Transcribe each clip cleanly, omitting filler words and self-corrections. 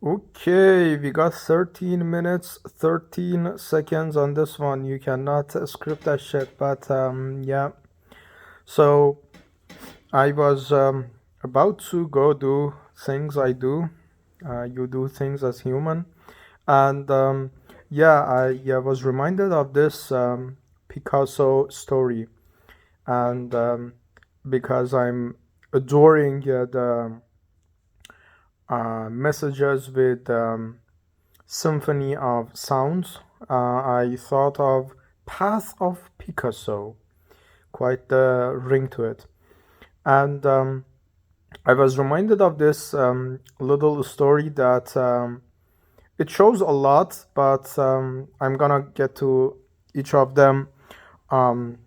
Okay, we got 13 minutes, 13 seconds on this one. You cannot script that shit, but yeah. So I was about to go do things I do. You do things as human, and yeah, I was reminded of this Picasso story, and because I'm adoring the messages with symphony of sounds, I thought of Path of Picasso, quite the ring to it. And I was reminded of this little story that it shows a lot, but I'm gonna get to each of them um,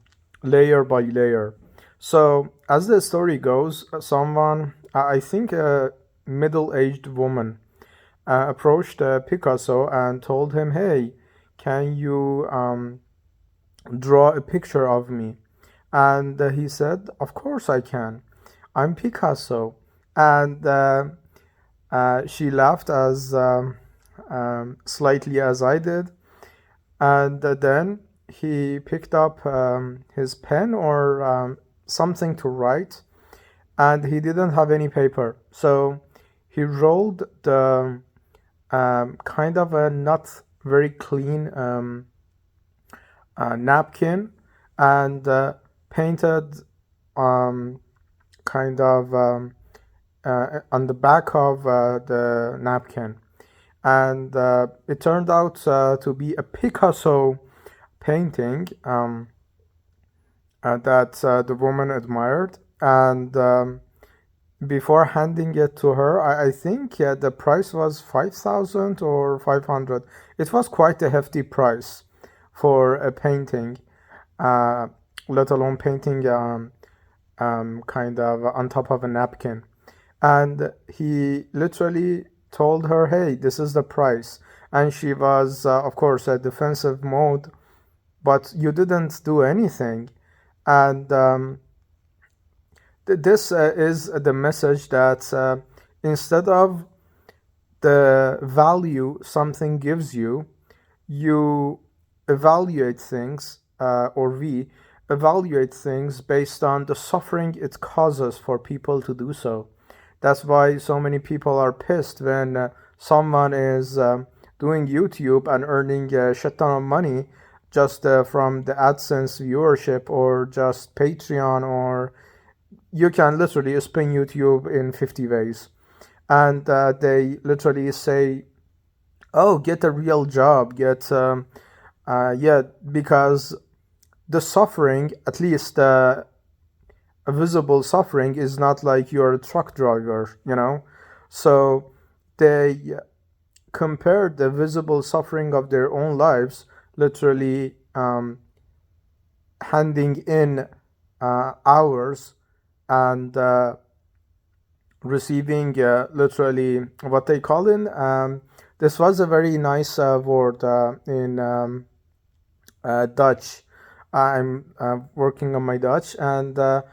layer by layer. So, as the story goes, someone, I think a middle aged woman, approached Picasso and told him, "Hey, can you draw a picture of me?" And he said, "Of course I can. I'm Picasso." And she laughed as slightly as I did. And then he picked up his pen or something to write, and he didn't have any paper. So he rolled the kind of a not very clean napkin and painted um, kind of on the back of the napkin. And it turned out to be a Picasso painting that the woman admired. And before handing it to her, I think the price was 5,000 or 500. It was quite a hefty price for a painting, uh, let alone painting kind of on top of a napkin. And he literally told her, "Hey, this is the price." And she was, of course, a defensive mode, but you didn't do anything. And this is the message that instead of the value something gives you, you evaluate things, or we evaluate things based on the suffering it causes for people to do so. That's why so many people are pissed when someone is doing YouTube and earning a shit ton of money just from the AdSense viewership or just Patreon, or you can literally spin YouTube in 50 ways. And they literally say, "Oh, get a real job, get yeah," because the suffering, at least a visible suffering, is not like you're a truck driver, you know. So they compared the visible suffering of their own lives, literally handing in hours and receiving literally what they call in. This was a very nice word in Dutch. I'm working on my Dutch, and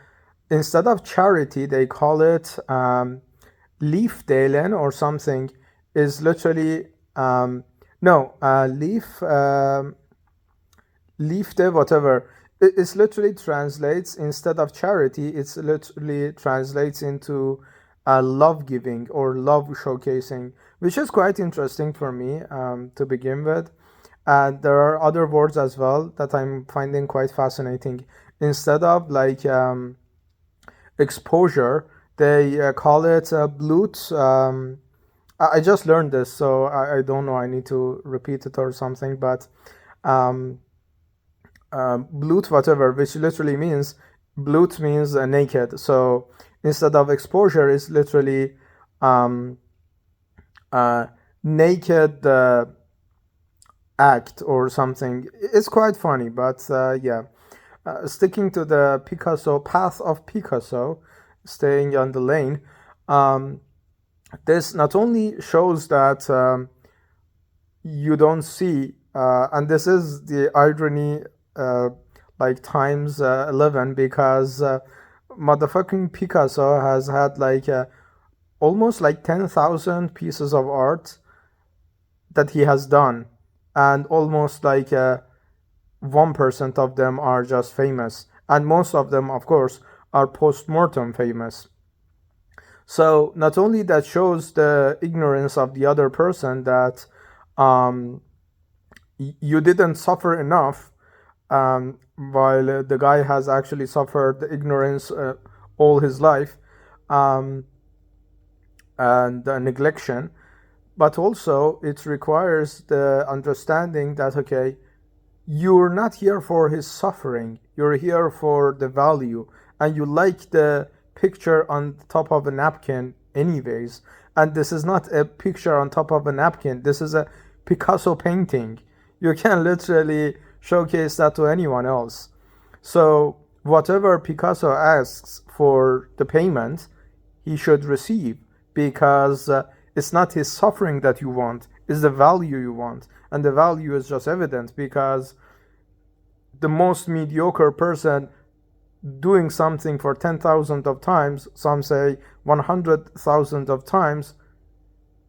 instead of charity, they call it liefdelen or something. Is literally no liefde whatever. It's literally translates, instead of charity, it's literally translates into love giving or love showcasing, which is quite interesting for me to begin with. And there are other words as well that I'm finding quite fascinating. Instead of like exposure, they call it bloot. I just learned this, so I don't know. I need to repeat it or something. But um, bloot, whatever, which literally means bloot means naked. So instead of exposure, it's literally um, naked act or something. It's quite funny, but yeah. Sticking to the Picasso path of Picasso, staying on the lane, um, this not only shows that you don't see, and this is the irony, uh, like times 11, because motherfucking Picasso has had like almost like 10,000 pieces of art that he has done, and almost like 1% of them are just famous, and most of them, of course, are post-mortem famous. So not only that shows the ignorance of the other person, that um, you didn't suffer enough, while the guy has actually suffered the ignorance all his life, um, and neglection. But also it requires the understanding that, okay, you're not here for his suffering, you're here for the value, and you like the picture on top of a napkin anyways. And this is not a picture on top of a napkin, this is a Picasso painting. You can literally showcase that to anyone else. So whatever Picasso asks for the payment, he should receive, because it's not his suffering that you want, it's the value you want. And the value is just evident because the most mediocre person doing something for 10,000 of times, some say 100,000 of times,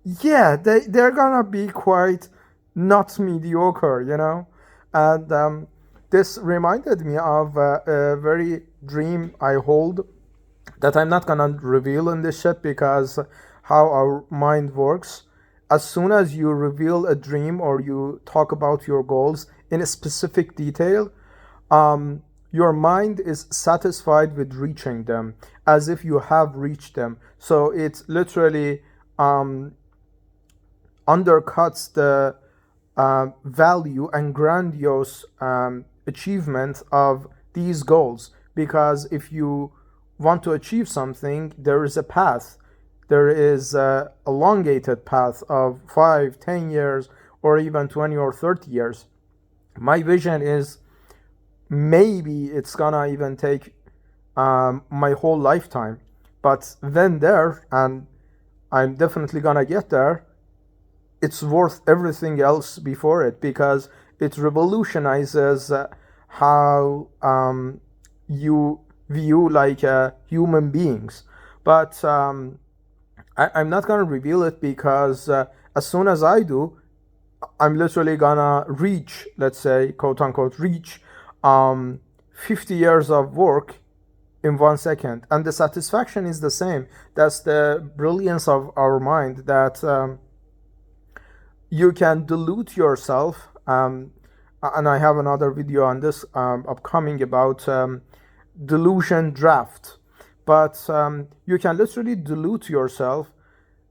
yeah, they're gonna be quite not mediocre, you know? And this reminded me of a very dream I hold that I'm not gonna reveal in this shit, because how our mind works. As soon as you reveal a dream or you talk about your goals in a specific detail, your mind is satisfied with reaching them, as if you have reached them. So it literally undercuts the value and grandiose achievement of these goals. Because if you want to achieve something, there is a path. There is a elongated path of 5, 10 years, or even 20 or 30 years. My vision is maybe it's gonna even take my whole lifetime. But then there, and I'm definitely gonna get there, it's worth everything else before it, because it revolutionizes how you view like human beings. But I'm not gonna reveal it, because as soon as I do, I'm literally gonna reach, let's say, quote unquote, reach 50 years of work in 1 second. And the satisfaction is the same. That's the brilliance of our mind, that you can delude yourself. And I have another video on this upcoming about delusion draft. But you can literally delude yourself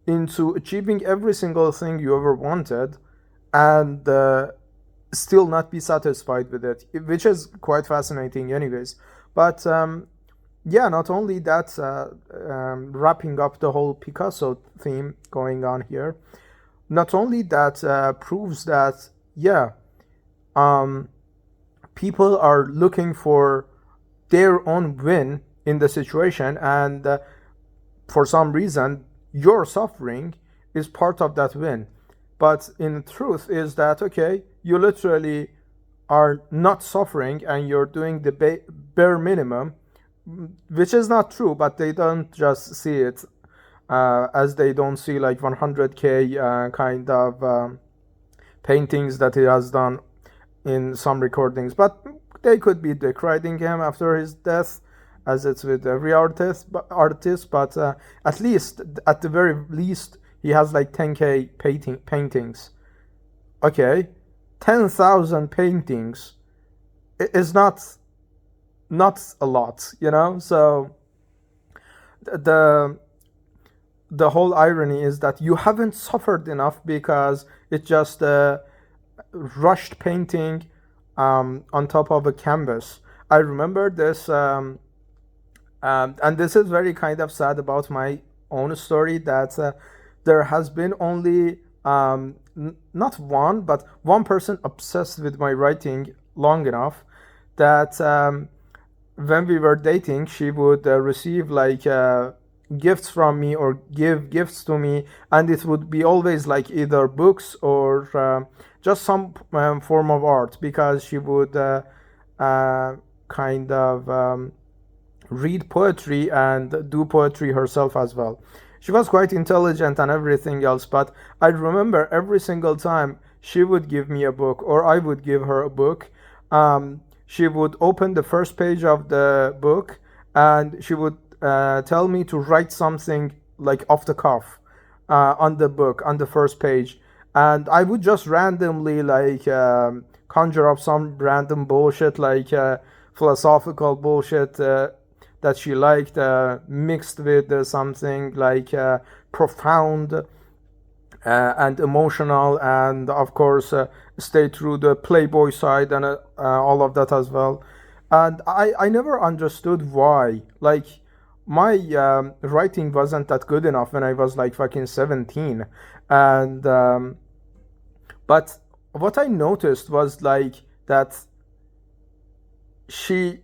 into achieving every single thing you ever wanted, and still not be satisfied with it, which is quite fascinating anyways. But yeah, not only that, wrapping up the whole Picasso theme going on here, not only that proves that, yeah, people are looking for their own win in the situation, and for some reason your suffering is part of that win. But in truth is that, okay, you literally are not suffering and you're doing the bare minimum, which is not true, but they don't just see it as they don't see like 100k kind of paintings that he has done in some recordings. But they could be decriing him after his death, as it's with every artist. But at least, at the very least, he has like 10k paintings. Okay, 10,000 paintings is not a lot, you know. So the whole irony is that you haven't suffered enough, because it's just a rushed painting on top of a canvas. I remember this, and this is very kind of sad about my own story, that there has been only not one, but one person obsessed with my writing long enough that when we were dating, she would receive like gifts from me or give gifts to me, and it would be always like either books or just some form of art, because she would kind of read poetry and do poetry herself as well. She was quite intelligent and everything else, but I remember every single time she would give me a book or I would give her a book. She would open the first page of the book and she would tell me to write something like off the cuff on the book on the first page, and I would just randomly like conjure up some random bullshit like philosophical bullshit that she liked, mixed with something like profound and emotional, and of course stay through the playboy side and all of that as well. And I never understood why. Like my writing wasn't that good enough when I was like fucking 17, and but what I noticed was like that she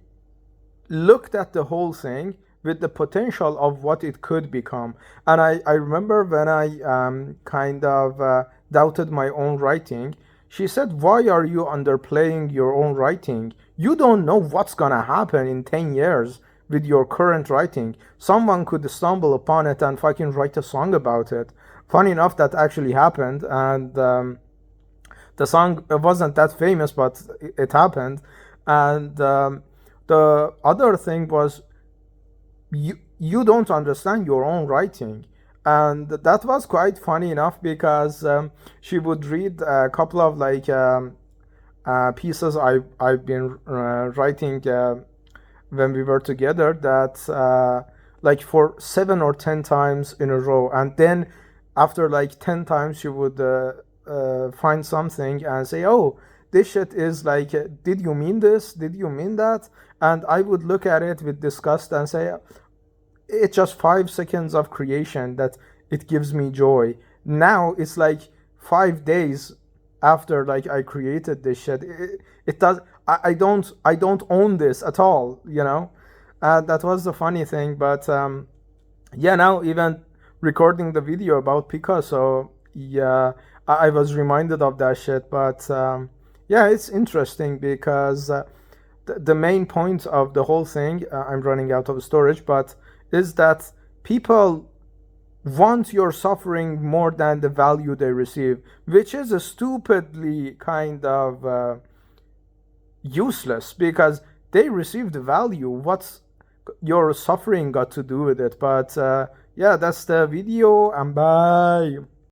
looked at the whole thing with the potential of what it could become. And I remember when I kind of doubted my own writing, she said, "Why are you underplaying your own writing? You don't know what's gonna happen in 10 years with your current writing. Someone could stumble upon it and fucking write a song about it." Funny enough, that actually happened, and the song wasn't that famous, but it happened. And the other thing was you don't understand your own writing, and that was quite funny enough because she would read a couple of like pieces I've been writing when we were together, that like for 7 or 10 times in a row, and then after like 10 times she would find something and say, "Oh, this shit is like, did you mean this? Did you mean that?" And I would look at it with disgust and say, "It's just 5 seconds of creation that it gives me joy. Now it's like 5 days after like I created this shit. It does. I don't own this at all. You know." That was the funny thing. But yeah, now even recording the video about Picasso, yeah, I was reminded of that shit. But yeah, it's interesting because the main point of the whole thing, I'm running out of storage, but is that people want your suffering more than the value they receive, which is a stupidly kind of useless, because they receive the value. What's your suffering got to do with it? But yeah, that's the video, and bye.